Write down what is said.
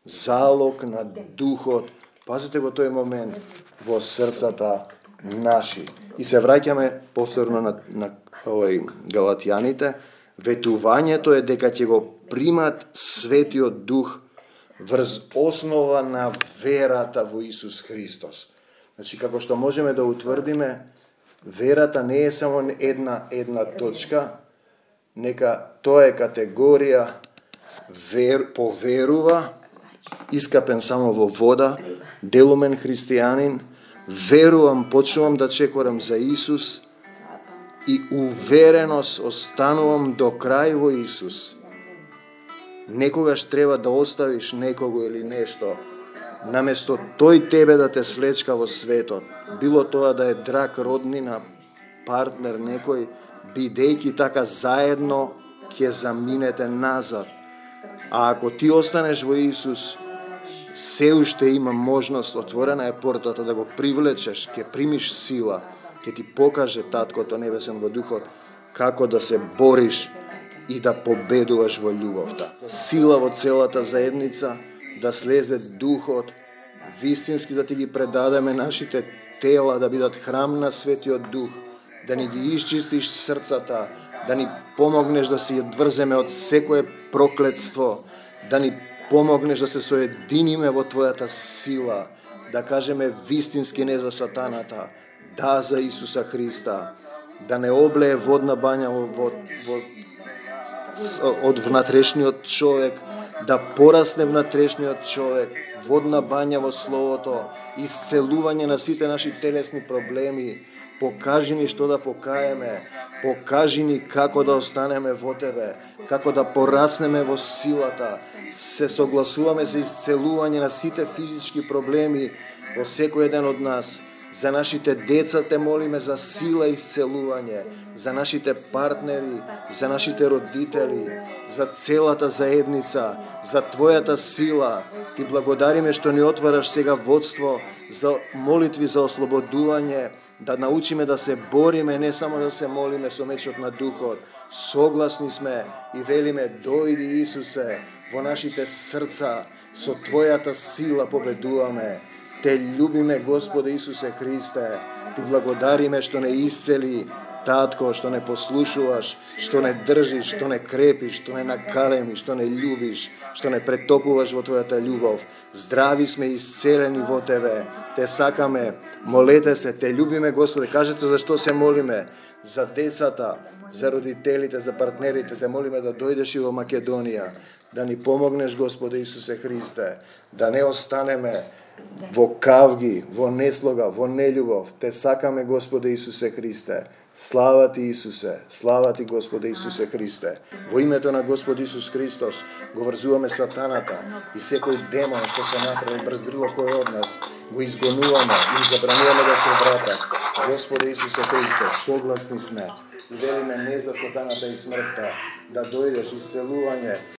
залог на духот. Пазите го тој момент во срцата наши. И се враќаме повторно на Галатјаните. Ветувањето е дека ќе го примат Светиот Дух врз основа на верата во Исус Христос. Значи, како што можеме да утврдиме, верата не е само една точка, нека тоа е категорија поверува, искапен само во вода, делумен христијанин, верувам, почнувам да чекорам за Исус и увереност останувам до крај во Исус. Некогаш треба да оставиш некого или нешто, наместо тој тебе да те слечка во светот, било тоа да е драг, роднина, партнер, некој, бидејќи така заедно ќе заминете назад. А ако ти останеш во Исус, се уште има можност, отворена е портата да го привлечеш, ќе примиш сила, ќе ти покаже Таткото Небесен во духот како да се бориш и да победуваш во љубовта. Сила во целата заедница, да слезе духот, вистински да ти ги предадеме нашите тела, да бидат храм на Светиот Дух, да ни ги исчистиш срцата, да ни помогнеш да се одврземе од секое проклетство, да ни помогнеш да се соединиме во Твојата сила, да кажеме вистински не за сатаната, да за Исуса Христа, да не облее водна бања од внатрешниот човек, да порасне внатрешниот човек, водна бања во Словото, исцелување на сите наши телесни проблеми. Покажи ни што да покаеме, покажи ни како да останеме во Тебе, како да пораснеме во силата. Се согласуваме за исцелување на сите физички проблеми во секој еден од нас. За нашите деца те молиме за сила и исцелување, за нашите партнери, за нашите родители, за целата заедница, за Твојата сила. Ти благодариме што ни отвараш сега водство за молитви за ослободување, да научиме да се бориме, не само да се молиме со мечот на духот. Согласни сме и велиме, дојди Исусе во нашите срца, со Твојата сила победуваме. Те љубиме, Господе Исусе Христе, Ти благодариме што не исцели, Татко, што не послушуваш, што не држиш, што не крепиш, што не накалемиш, што не љубиш, што не претопуваш во Твојата љубов. Здрави сме и исцелени во Тебе. Те сакаме, молете се, Те љубиме, Господе. Кажете зашто се молиме. За децата, за родителите, за партнерите, Те молиме да дојдеш и во Македонија, да ни помогнеш, Господе Исусе Христе, да не останеме во кавги, во неслога, во нељубов. Те сакаме, Господе Исусе Христе. Слава Ти, Исусе, слава Ти, Господе Исусе Христе. Во името на Господ Исус Христос го врзуваме сатаната и секој демон што се направи брз било кој од нас, го изгонуваме и забрануваме да се врата. Господе Исусе Христе, согласни сме и велиме не за сатаната и смртта, да дојдеш исцелување,